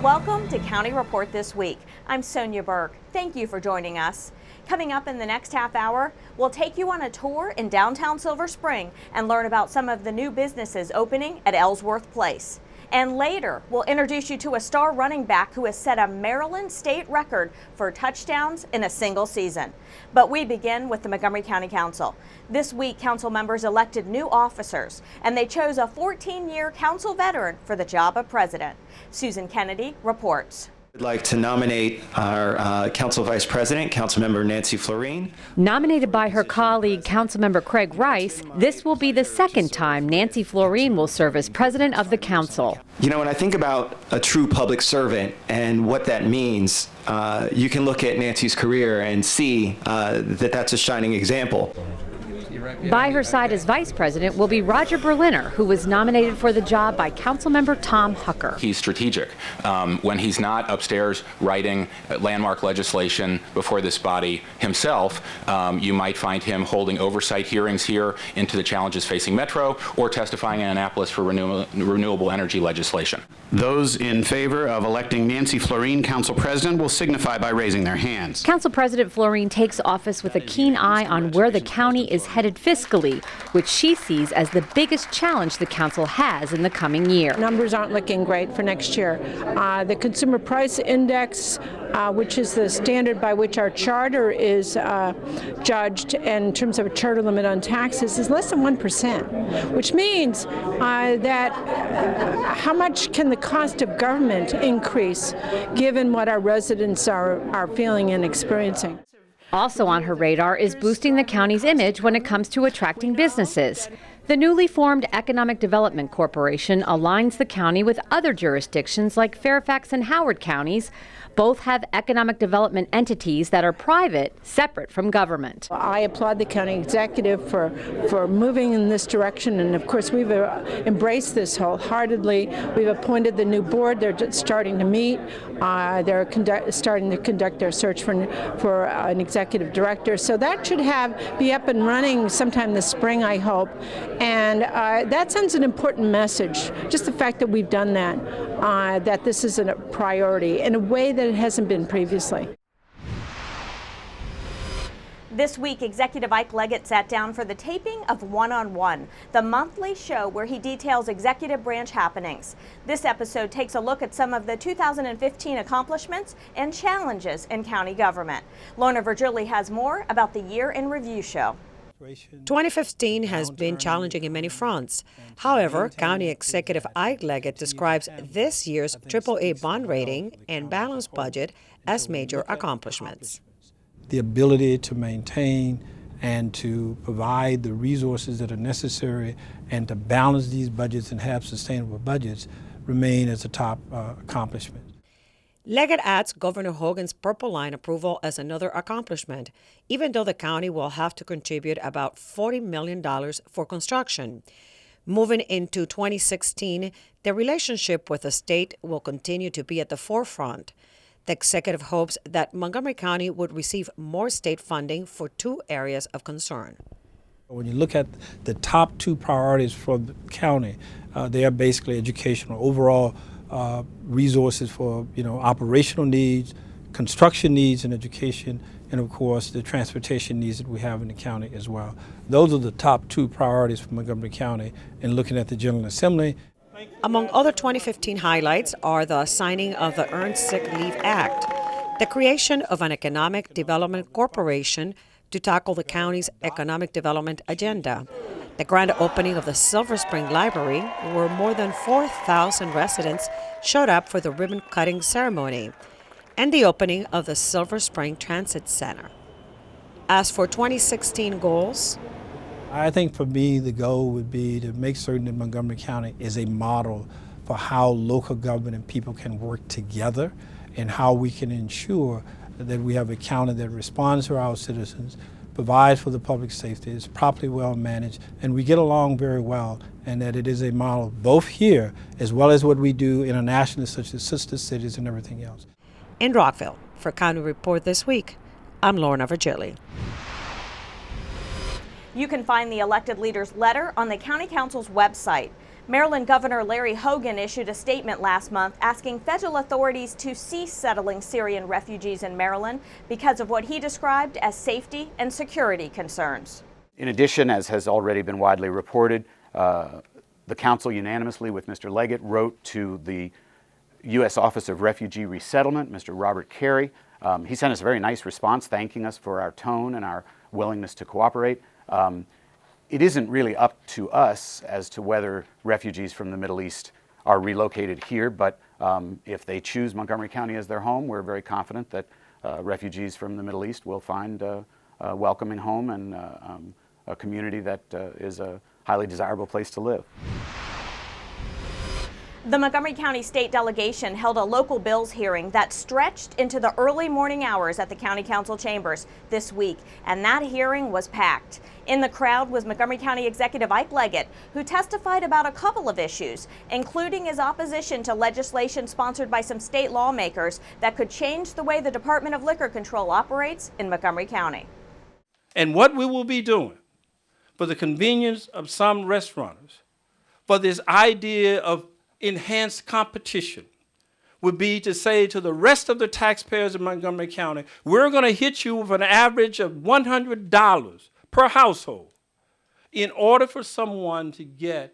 Welcome to County Report This Week. I'm Sonia Burke. Thank you for joining us. Coming up in the next half hour, we'll take you on a tour in downtown Silver Spring and learn about some of the new businesses opening at Ellsworth Place. And later, we'll introduce you to a star running back who has set a Maryland state record for touchdowns in a single season. But we begin with the Montgomery County Council. This week, council members elected new officers, and they chose a 14-year council veteran for the job of president. Susan Kennedy reports. I'd like to nominate our Council Vice President, Councilmember Nancy Florine. Nominated by her colleague, Councilmember Craig Rice, this will be the second time Nancy Florine will serve as president of the council. You know, when I think about a true public servant and what that means, you can look at Nancy's career and see that that's a shining example. By her side as vice president will be Roger Berliner, who was nominated for the job by Councilmember Tom Hucker. He's strategic. When he's not upstairs writing landmark legislation before this body himself, you might find him holding oversight hearings here into the challenges facing Metro or testifying in Annapolis for renewable energy legislation. Those in favor of electing Nancy Florine council president will signify by raising their hands. Council President Florine takes office with a keen eye on where the county is headed fiscally, which she sees as the biggest challenge the council has in the coming year. Numbers aren't looking great for next year. The Consumer Price Index, which is the standard by which our charter is judged in terms of a charter limit on taxes, is less than 1%, which means that how much can the cost of government increase given what our residents are feeling and experiencing? Also on her radar is boosting the county's image when it comes to attracting businesses. The newly formed Economic Development Corporation aligns the county with other jurisdictions like Fairfax and Howard counties. Both have economic development entities that are private, separate from government. I applaud the county executive for moving in this direction, and of course we've embraced this wholeheartedly. We've appointed the new board. They're starting to meet. They're starting to conduct their search for an executive director. So that should be up and running sometime this spring, I hope. And that sends an important message, just the fact that we've done that, that this is a priority in a way that it hasn't been previously. This week, Executive Ike Leggett sat down for the taping of One-on-One, the monthly show where he details executive branch happenings. This episode takes a look at some of the 2015 accomplishments and challenges in county government. Lorna Virgili has more about the Year in Review show. 2015 has been challenging in many fronts. However, County Executive Ike Leggett describes this year's AAA bond rating and balanced budget as major accomplishments. The ability to maintain and to provide the resources that are necessary and to balance these budgets and have sustainable budgets remain as a top accomplishment. Leggett adds Governor Hogan's Purple Line approval as another accomplishment, even though the county will have to contribute about $40 million for construction. Moving into 2016, the relationship with the state will continue to be at the forefront. The executive hopes that Montgomery County would receive more state funding for two areas of concern. When you look at the top two priorities for the county, they are basically educational, overall resources for operational needs, construction needs in education, and of course the transportation needs that we have in the county as well. Those are the top two priorities for Montgomery County in looking at the General Assembly. Among other 2015 highlights are the signing of the Earned Sick Leave Act, the creation of an Economic Development Corporation to tackle the county's economic development agenda, the grand opening of the Silver Spring Library, where more than 4,000 residents showed up for the ribbon-cutting ceremony, and the opening of the Silver Spring Transit Center. As for 2016 goals, I think for me the goal would be to make certain that Montgomery County is a model for how local government and people can work together and how we can ensure that we have a county that responds to our citizens, provides for the public safety, is properly well managed, and we get along very well, and that it is a model both here as well as what we do internationally, such as sister cities and everything else. In Rockville, for County Report This Week, I'm Lorna Virgili. You can find the elected leader's letter on the County Council's website. Maryland Governor Larry Hogan issued a statement last month asking federal authorities to cease settling Syrian refugees in Maryland because of what he described as safety and security concerns. In addition, as has already been widely reported, the Council unanimously with Mr. Leggett wrote to the U.S. Office of Refugee Resettlement, Mr. Robert Carey. He sent us a very nice response thanking us for our tone and our willingness to cooperate. It isn't really up to us as to whether refugees from the Middle East are relocated here, but if they choose Montgomery County as their home, we're very confident that refugees from the Middle East will find a welcoming home and a community that is a highly desirable place to live. The Montgomery County State Delegation held a local bills hearing that stretched into the early morning hours at the County Council chambers this week, and that hearing was packed. In the crowd was Montgomery County Executive Ike Leggett, who testified about a couple of issues, including his opposition to legislation sponsored by some state lawmakers that could change the way the Department of Liquor Control operates in Montgomery County. And what we will be doing for the convenience of some restaurants, for this idea of enhanced competition, would be to say to the rest of the taxpayers in Montgomery County, we're going to hit you with an average of $100 per household in order for someone to get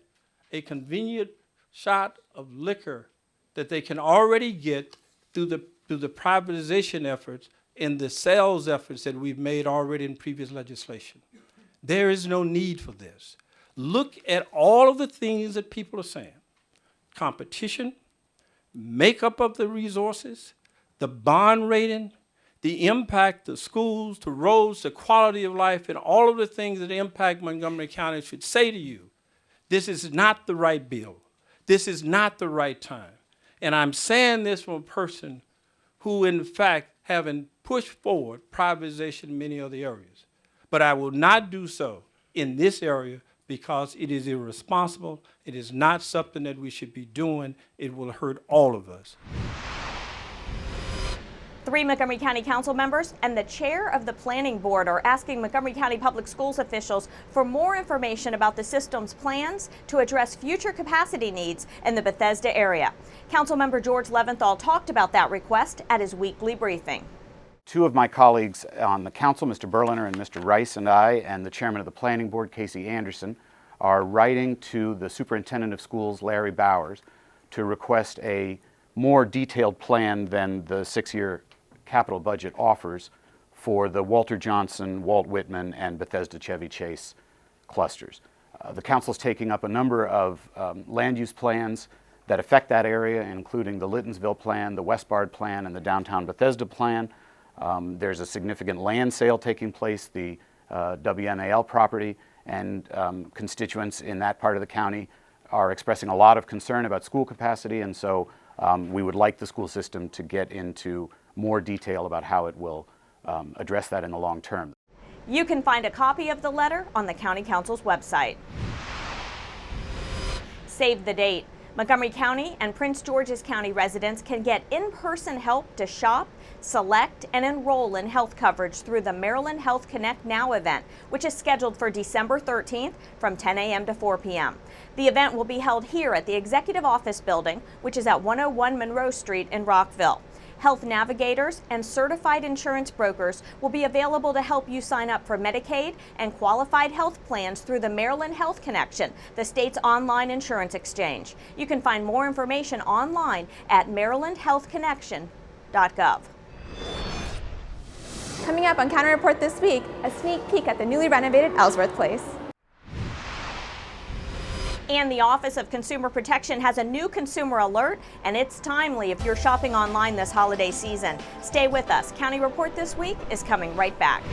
a convenient shot of liquor that they can already get through the privatization efforts and the sales efforts that we've made already in previous legislation. There is no need for this. Look at all of the things that people are saying. Competition, makeup of the resources, the bond rating, the impact of schools, to roads, the quality of life, and all of the things that impact Montgomery County should say to you, this is not the right bill. This is not the right time. And I'm saying this from a person who, in fact, haven't pushed forward privatization in many other areas. But I will not do so in this area because it is irresponsible. It is not something that we should be doing. It will hurt all of us. 3 Montgomery County Council members and the chair of the planning board are asking Montgomery County Public Schools officials for more information about the system's plans to address future capacity needs in the Bethesda area. Councilmember George Leventhal talked about that request at his weekly briefing. 2 of my colleagues on the council, Mr. Berliner and Mr. Rice, and I, and the chairman of the planning board, Casey Anderson, are writing to the superintendent of schools, Larry Bowers, to request a more detailed plan than the 6-year capital budget offers for the Walter Johnson, Walt Whitman, and Bethesda Chevy Chase clusters. The council is taking up a number of land use plans that affect that area, including the Littonsville plan, the Westbard plan, and the downtown Bethesda plan. There's a significant land sale taking place, the WMAL property, and constituents in that part of the county are expressing a lot of concern about school capacity, and so we would like the school system to get into more detail about how it will address that in the long term. You can find a copy of the letter on the County Council's website. Save the date. Montgomery County and Prince George's County residents can get in-person help to shop, select, and enroll in health coverage through the Maryland Health Connect Now event, which is scheduled for December 13th from 10 a.m. to 4 p.m. The event will be held here at the Executive Office Building, which is at 101 Monroe Street in Rockville. Health navigators and certified insurance brokers will be available to help you sign up for Medicaid and qualified health plans through the Maryland Health Connection, the state's online insurance exchange. You can find more information online at marylandhealthconnection.gov. Coming up on County Report this week, a sneak peek at the newly renovated Ellsworth Place. And the Office of Consumer Protection has a new consumer alert, and it's timely if you're shopping online this holiday season. Stay with us. County Report this week is coming right back.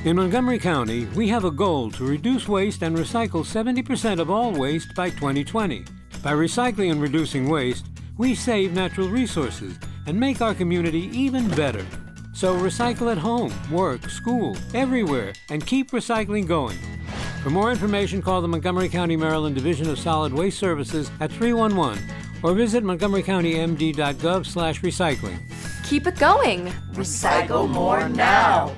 In Montgomery County, we have a goal to reduce waste and recycle 70% of all waste by 2020. By recycling and reducing waste, we save natural resources and make our community even better. So recycle at home, work, school, everywhere, and keep recycling going. For more information, call the Montgomery County, Maryland Division of Solid Waste Services at 311 or visit montgomerycountymd.gov/recycling. Keep it going. Recycle more now.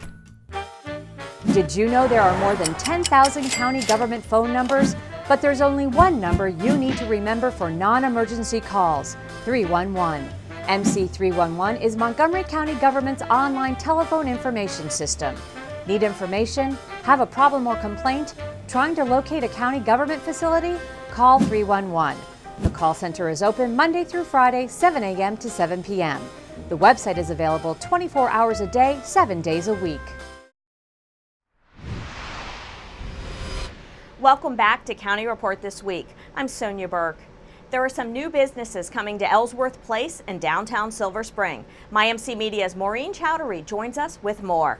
Did you know there are more than 10,000 county government phone numbers? But there's only one number you need to remember for non-emergency calls, 311. MC311 is Montgomery County government's online telephone information system. Need information? Have a problem or complaint? Trying to locate a county government facility? Call 311. The call center is open Monday through Friday, 7 a.m. to 7 p.m. The website is available 24 hours a day, 7 days a week. Welcome back to County Report This Week. I'm Sonia Burke. There are some new businesses coming to Ellsworth Place in downtown Silver Spring. MyMC Media's Maureen Chowdhury joins us with more.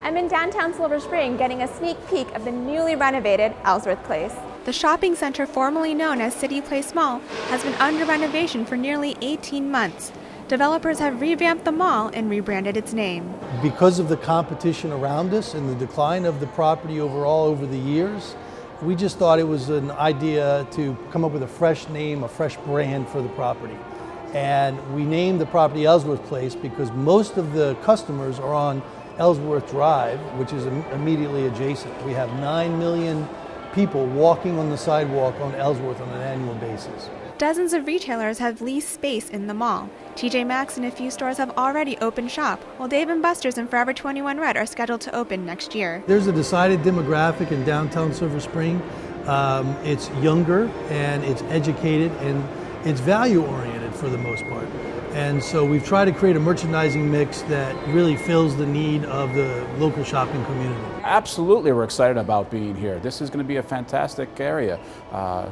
I'm in downtown Silver Spring getting a sneak peek of the newly renovated Ellsworth Place. The shopping center formerly known as City Place Mall has been under renovation for nearly 18 months. Developers have revamped the mall and rebranded its name. Because of the competition around us and the decline of the property overall over the years, we just thought it was an idea to come up with a fresh name, a fresh brand for the property. And we named the property Ellsworth Place because most of the customers are on Ellsworth Drive, which is immediately adjacent. We have 9 million people walking on the sidewalk on Ellsworth on an annual basis. Dozens of retailers have leased space in the mall. TJ Maxx and a few stores have already opened shop, while Dave & Buster's and Forever 21 Red are scheduled to open next year. There's a decided demographic in downtown Silver Spring. It's younger and it's educated and it's value oriented for the most part. And so we've tried to create a merchandising mix that really fills the need of the local shopping community. Absolutely, we're excited about being here. This is going to be a fantastic area.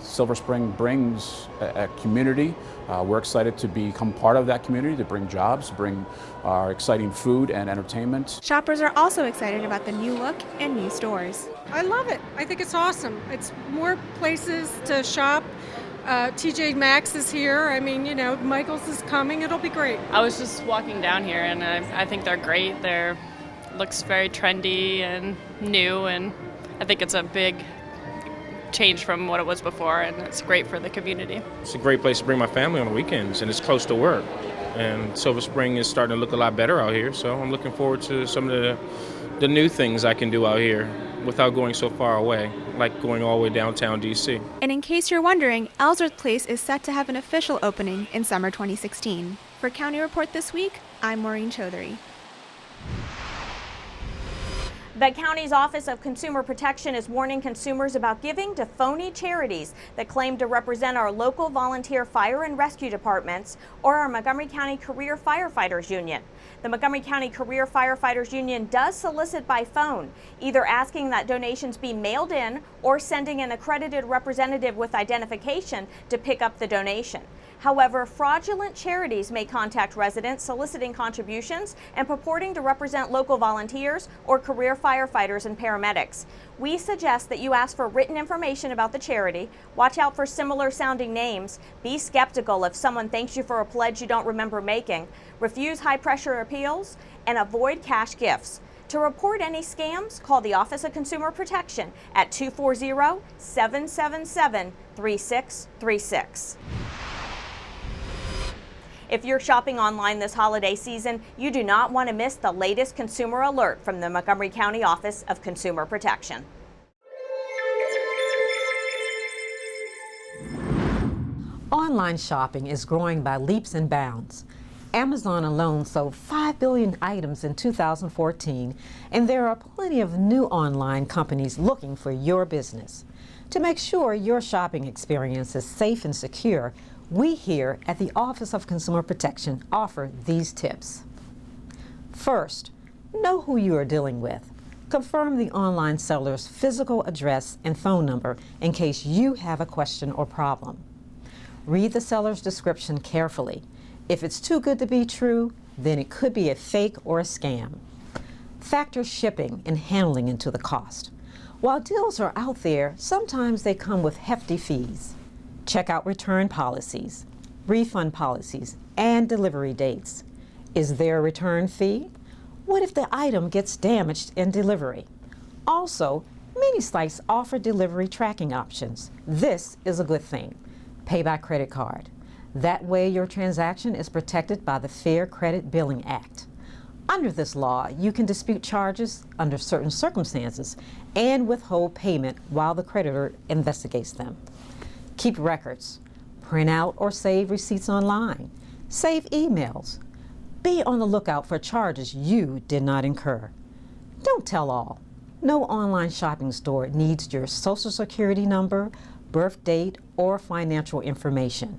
Silver Spring brings a community. We're excited to become part of that community, to bring jobs, bring our exciting food and entertainment. Shoppers are also excited about the new look and new stores. I love it. I think it's awesome. It's more places to shop. TJ Maxx is here. I mean, you know, Michael's is coming. It'll be great. I was just walking down here and I think they're great. They're looks very trendy and new, and I think it's a big change from what it was before, and it's great for the community. It's a great place to bring my family on the weekends, and it's close to work. And Silver Spring is starting to look a lot better out here, so I'm looking forward to some of the new things I can do out here without going so far away, like going all the way downtown D.C. And in case you're wondering, Ellsworth Place is set to have an official opening in summer 2016. For County Report This Week, I'm Maureen Chowdhury. The county's Office of Consumer Protection is warning consumers about giving to phony charities that claim to represent our local volunteer fire and rescue departments or our Montgomery County Career Firefighters Union. The Montgomery County Career Firefighters Union does solicit by phone, either asking that donations be mailed in or sending an accredited representative with identification to pick up the donation. However, fraudulent charities may contact residents soliciting contributions and purporting to represent local volunteers or career firefighters and paramedics. We suggest that you ask for written information about the charity, watch out for similar sounding names, be skeptical if someone thanks you for a pledge you don't remember making, refuse high pressure appeals, and avoid cash gifts. To report any scams, call the Office of Consumer Protection at 240-777-3636. If you're shopping online this holiday season, you do not want to miss the latest consumer alert from the Montgomery County Office of Consumer Protection. Online shopping is growing by leaps and bounds. Amazon alone sold 5 billion items in 2014, and there are plenty of new online companies looking for your business. To make sure your shopping experience is safe and secure, we here at the Office of Consumer Protection offer these tips. First, know who you are dealing with. Confirm the online seller's physical address and phone number in case you have a question or problem. Read the seller's description carefully. If it's too good to be true, then it could be a fake or a scam. Factor shipping and handling into the cost. While deals are out there, sometimes they come with hefty fees. Check out return policies, refund policies, and delivery dates. Is there a return fee? What if the item gets damaged in delivery? Also, many sites offer delivery tracking options. This is a good thing. Pay by credit card. That way your transaction is protected by the Fair Credit Billing Act. Under this law, you can dispute charges under certain circumstances and withhold payment while the creditor investigates them. Keep records. Print out or save receipts online. Save emails. Be on the lookout for charges you did not incur. Don't tell all. No online shopping store needs your Social Security number, birth date, or financial information.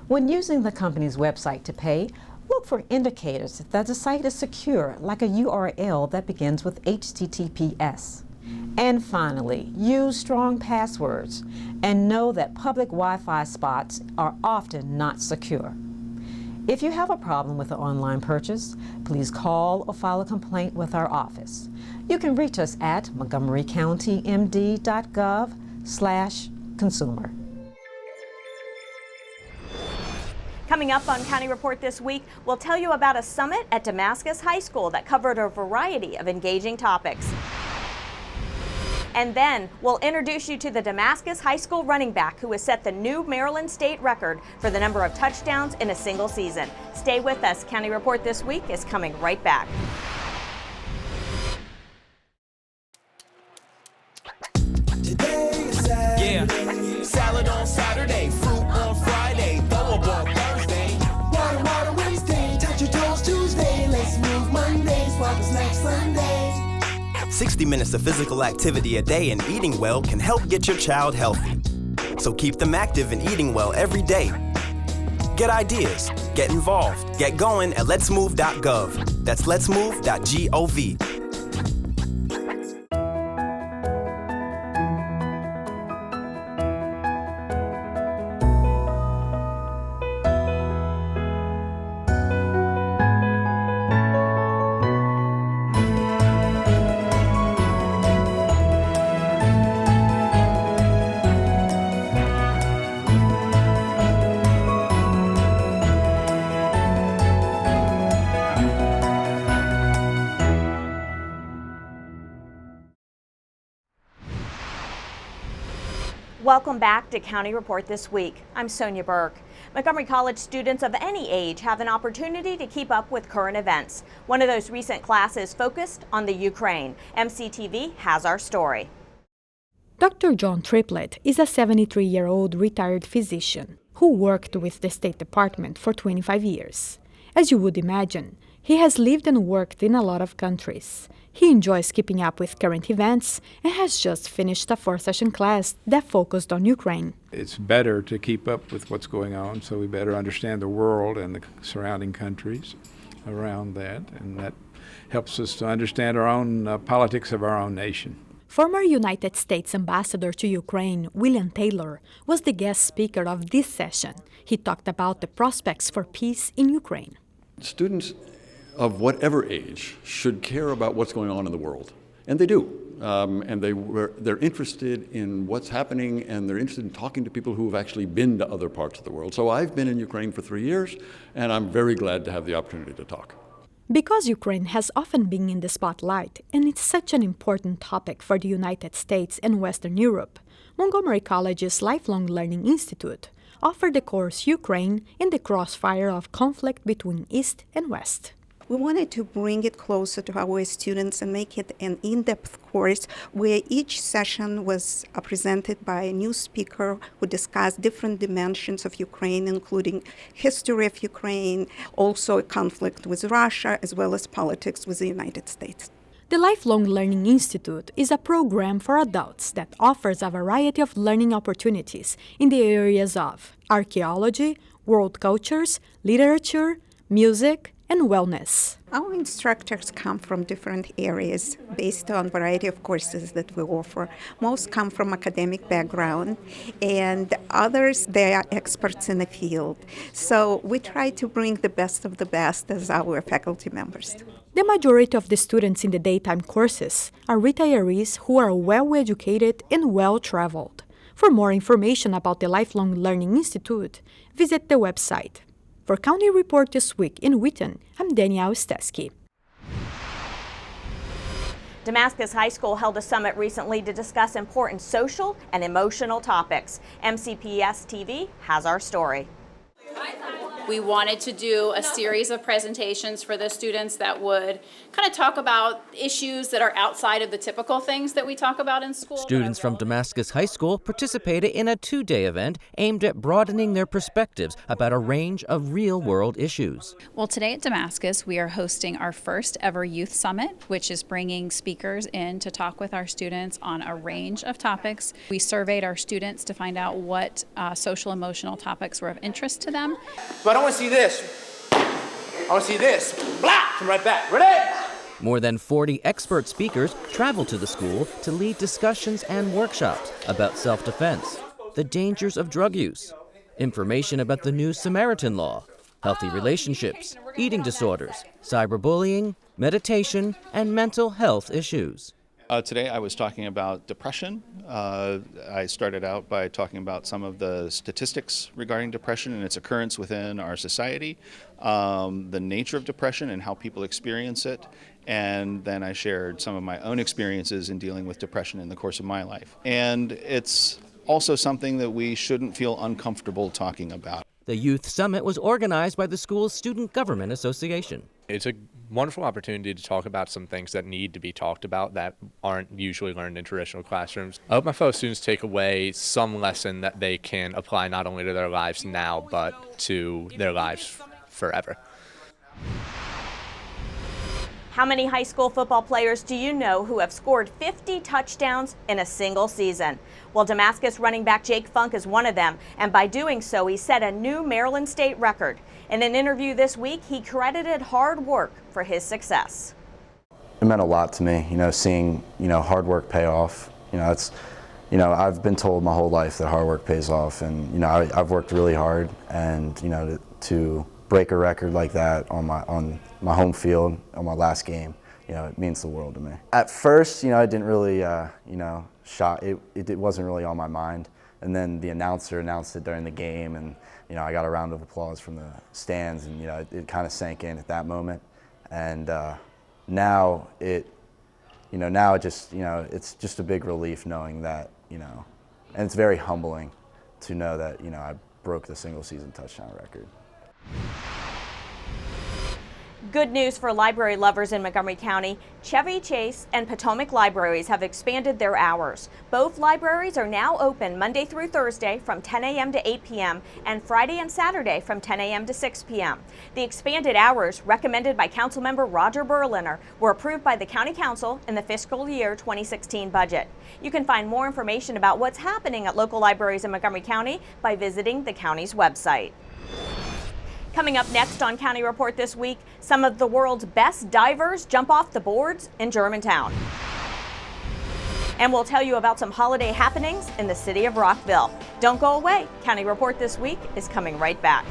When using the company's website to pay, look for indicators that the site is secure, like a URL that begins with HTTPS. And finally, use strong passwords and know that public Wi-Fi spots are often not secure. If you have a problem with an online purchase, please call or file a complaint with our office. You can reach us at montgomerycountymd.gov/consumer. Coming up on County Report this week, we'll tell you about a summit at Damascus High School that covered a variety of engaging topics. And then we'll introduce you to the Damascus High School running back who has set the new Maryland state record for the number of touchdowns in a single season. Stay with us. County Report this week is coming right back. Yeah, salad on Saturday, fruit on Friday, throw a ball Thursday. Water Wednesday, touch your toes Tuesday. Let's move Monday, swap us next Sunday. 60 minutes of physical activity a day and eating well can help get your child healthy. So keep them active and eating well every day. Get ideas, get involved, get going at letsmove.gov. That's letsmove.gov. Welcome back to County Report this week. I'm Sonia Burke. Montgomery College students of any age have an opportunity to keep up with current events. One of those recent classes focused on the Ukraine. MCTV has our story. Dr. John Triplett is a 73-year-old retired physician who worked with the State Department for 25 years. As you would imagine, he has lived and worked in a lot of countries. He enjoys keeping up with current events and has just finished a 4-session class that focused on Ukraine. It's better to keep up with what's going on, so we better understand the world and the surrounding countries around that, and that helps us to understand our own politics of our own nation. Former United States Ambassador to Ukraine, William Taylor, was the guest speaker of this session. He talked about the prospects for peace in Ukraine. Students of whatever age should care about what's going on in the world, and they do. And they're interested in what's happening, and they're interested in talking to people who have actually been to other parts of the world. So I've been in Ukraine for 3 years, and I'm very glad to have the opportunity to talk. Because Ukraine has often been in the spotlight, and it's such an important topic for the United States and Western Europe, Montgomery College's Lifelong Learning Institute offered the course Ukraine in the crossfire of conflict between East and West. We wanted to bring it closer to our students and make it an in-depth course where each session was presented by a new speaker who discussed different dimensions of Ukraine, including history of Ukraine, also a conflict with Russia, as well as politics with the United States. The Lifelong Learning Institute is a program for adults that offers a variety of learning opportunities in the areas of archaeology, world cultures, literature, music, and wellness. Our instructors come from different areas based on a variety of courses that we offer. Most come from academic background, and others, they are experts in the field. So we try to bring the best of the best as our faculty members. The majority of the students in the daytime courses are retirees who are well-educated and well-traveled. For more information about the Lifelong Learning Institute, visit the website. For County Report this week in Wheaton, I'm Danielle Stesky. Damascus High School held a summit recently to discuss important social and emotional topics. MCPS TV has our story. We wanted to do a series of presentations for the students that would kind of talk about issues that are outside of the typical things that we talk about in school. Students from Damascus High School participated in a two-day event aimed at broadening their perspectives about a range of real-world issues. Well, today at Damascus, we are hosting our first ever Youth Summit, which is bringing speakers in to talk with our students on a range of topics. We surveyed our students to find out what social emotional topics were of interest to them. So I don't want to see this. I want to see this. Blah! Come right back. Ready? More than 40 expert speakers traveled to the school to lead discussions and workshops about self-defense, the dangers of drug use, information about the new Samaritan Law, healthy relationships, eating disorders, cyberbullying, meditation, and mental health issues. Today I was talking about depression. I started out by talking about some of the statistics regarding depression and its occurrence within our society, the nature of depression and how people experience it, and then I shared some of my own experiences in dealing with depression in the course of my life. And it's also something that we shouldn't feel uncomfortable talking about. The Youth Summit was organized by the school's Student Government Association. It's a wonderful opportunity to talk about some things that need to be talked about that aren't usually learned in traditional classrooms. I hope my fellow students take away some lesson that they can apply not only to their lives now, but to their lives forever. How many high school football players do you know who have scored 50 touchdowns in a single season? Well, Damascus running back Jake Funk is one of them, and by doing so, he set a new Maryland State record. In an interview this week, he credited hard work for his success. It meant a lot to me, seeing, hard work pay off. I've been told my whole life that hard work pays off, and, I've worked really hard, and, to break a record like that on my home field on my last game, it means the world to me. At first, I didn't really, it wasn't really on my mind. And then the announcer announced it during the game, and I got a round of applause from the stands, and it kind of sank in at that moment. And now it's just a big relief knowing that, and it's very humbling to know that I broke the single season touchdown record. Good news for library lovers in Montgomery County. Chevy Chase and Potomac libraries have expanded their hours. Both libraries are now open Monday through Thursday from 10 a.m. to 8 p.m. and Friday and Saturday from 10 a.m. to 6 p.m. The expanded hours, recommended by Councilmember Roger Berliner, were approved by the County Council in the fiscal year 2016 budget. You can find more information about what's happening at local libraries in Montgomery County by visiting the county's website. Coming up next on County Report this week, some of the world's best divers jump off the boards in Germantown. And we'll tell you about some holiday happenings in the city of Rockville. Don't go away. County Report this week is coming right back.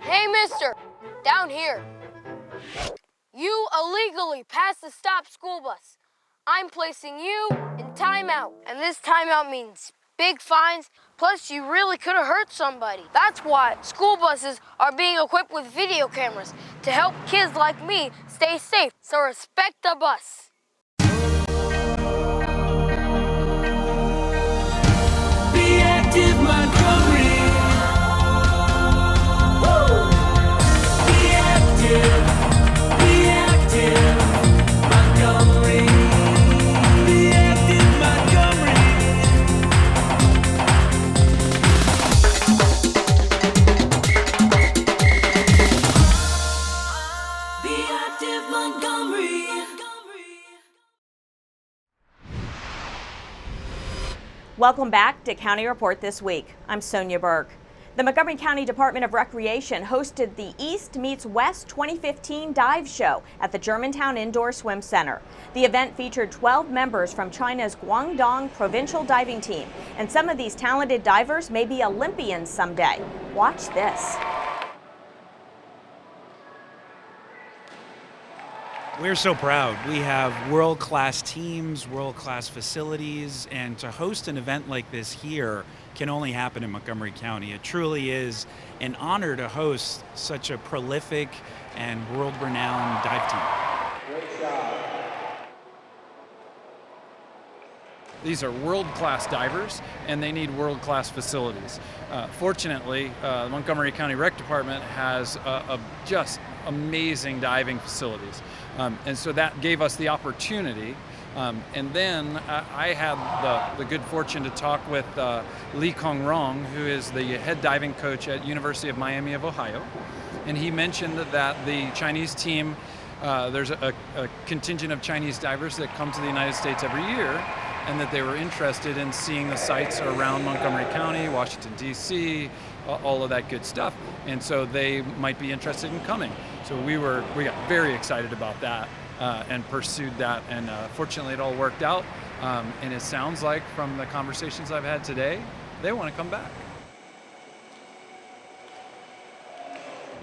Hey, mister, down here. You illegally passed the stop school bus. I'm placing you in timeout. And this timeout means big fines, plus you really could have hurt somebody. That's why school buses are being equipped with video cameras to help kids like me stay safe. So respect the bus. Be active, Montgomery. Woo! Be active. Montgomery, be active, Montgomery. Be active, Montgomery. Welcome back to County Report this week. I'm Sonia Burke. The Montgomery County Department of Recreation hosted the East Meets West 2015 Dive Show at the Germantown Indoor Swim Center. The event featured 12 members from China's Guangdong Provincial Diving Team, and some of these talented divers may be Olympians someday. Watch this. We're so proud. We have world-class teams, world-class facilities, and to host an event like this here can only happen in Montgomery County. It truly is an honor to host such a prolific and world-renowned dive team. These are world-class divers, and they need world-class facilities. Fortunately, the Montgomery County Rec Department has just amazing diving facilities. And so that gave us the opportunity. And then I had the good fortune to talk with Lee Kong Rong, who is the head diving coach at University of Miami of Ohio. And he mentioned that the Chinese team, there's a contingent of Chinese divers that come to the United States every year, and that they were interested in seeing the sites around Montgomery County, Washington, D.C., all of that good stuff. And so they might be interested in coming. So we got very excited about that and pursued that. And fortunately, it all worked out. And it sounds like from the conversations I've had today, they want to come back.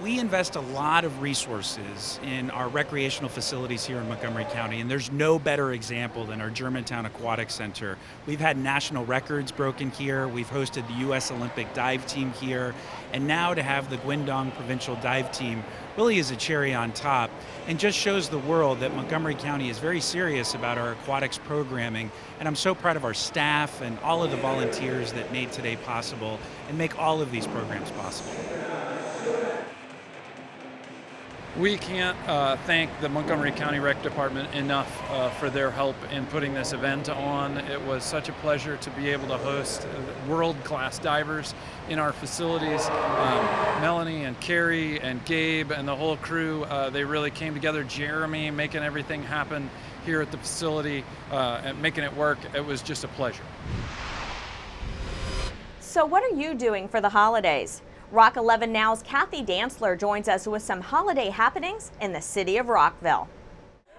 We invest a lot of resources in our recreational facilities here in Montgomery County, and there's no better example than our Germantown Aquatic Center. We've had national records broken here, we've hosted the U.S. Olympic dive team here, and now to have the Guangdong Provincial Dive Team really is a cherry on top, and just shows the world that Montgomery County is very serious about our aquatics programming. And I'm so proud of our staff and all of the volunteers that made today possible and make all of these programs possible. We can't thank the Montgomery County Rec Department enough for their help in putting this event on. It was such a pleasure to be able to host world-class divers in our facilities. Melanie and Carrie and Gabe and the whole crew, they really came together. Jeremy making everything happen here at the facility and making it work. It was just a pleasure. So what are you doing for the holidays? Rock 11 Now's Kathy Dantzler joins us with some holiday happenings in the city of Rockville.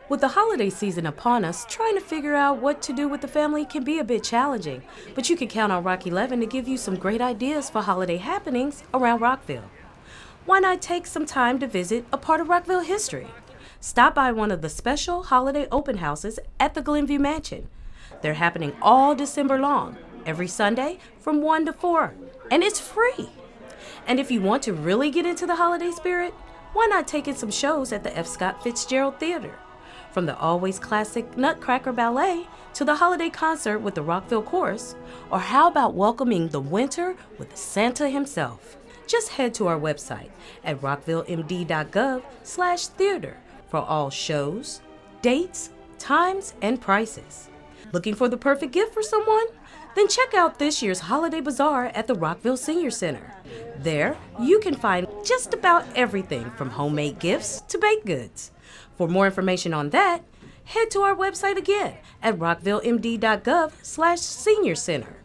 With the holiday season upon us, trying to figure out what to do with the family can be a bit challenging, but you can count on Rock 11 to give you some great ideas for holiday happenings around Rockville. Why not take some time to visit a part of Rockville history? Stop by one of the special holiday open houses at the Glenview Mansion. They're happening all December long, every Sunday from 1 to 4, and it's free. And if you want to really get into the holiday spirit, why not take in some shows at the F. Scott Fitzgerald Theater? From the always classic Nutcracker Ballet to the holiday concert with the Rockville Chorus, or how about welcoming the winter with Santa himself? Just head to our website at rockvillemd.gov/theater for all shows, dates, times, and prices. Looking for the perfect gift for someone? Then check out this year's Holiday Bazaar at the Rockville Senior Center. There, you can find just about everything from homemade gifts to baked goods. For more information on that, head to our website again at rockvillemd.gov/senior center.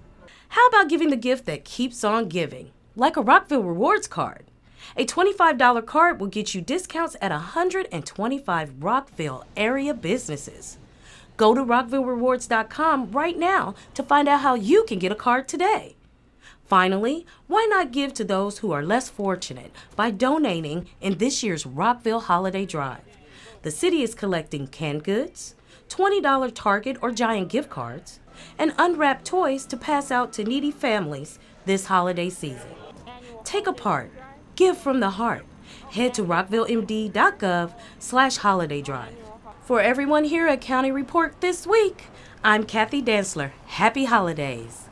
How about giving the gift that keeps on giving, like a Rockville Rewards card? A $25 card will get you discounts at 125 Rockville area businesses. Go to rockvillerewards.com right now to find out how you can get a card today. Finally, why not give to those who are less fortunate by donating in this year's Rockville Holiday Drive? The city is collecting canned goods, $20 Target or Giant gift cards, and unwrapped toys to pass out to needy families this holiday season. Take a part. Give from the heart. Head to rockvillemd.gov/holiday drive. For everyone here at County Report this week, I'm Kathy Dantzler. Happy holidays.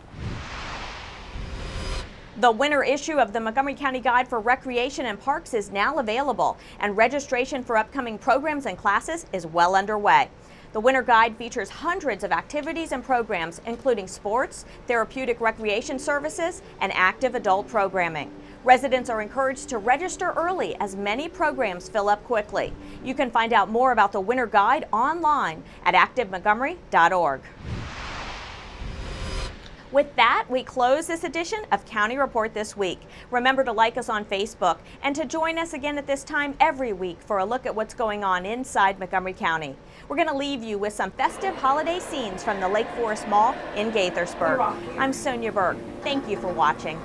The winter issue of the Montgomery County Guide for Recreation and Parks is now available, and registration for upcoming programs and classes is well underway. The Winter Guide features hundreds of activities and programs, including sports, therapeutic recreation services, and active adult programming. Residents are encouraged to register early as many programs fill up quickly. You can find out more about the Winter Guide online at activemontgomery.org. With that, we close this edition of County Report This Week. Remember to like us on Facebook and to join us again at this time every week for a look at what's going on inside Montgomery County. We're going to leave you with some festive holiday scenes from the Lake Forest Mall in Gaithersburg. I'm Sonia Burke. Thank you for watching.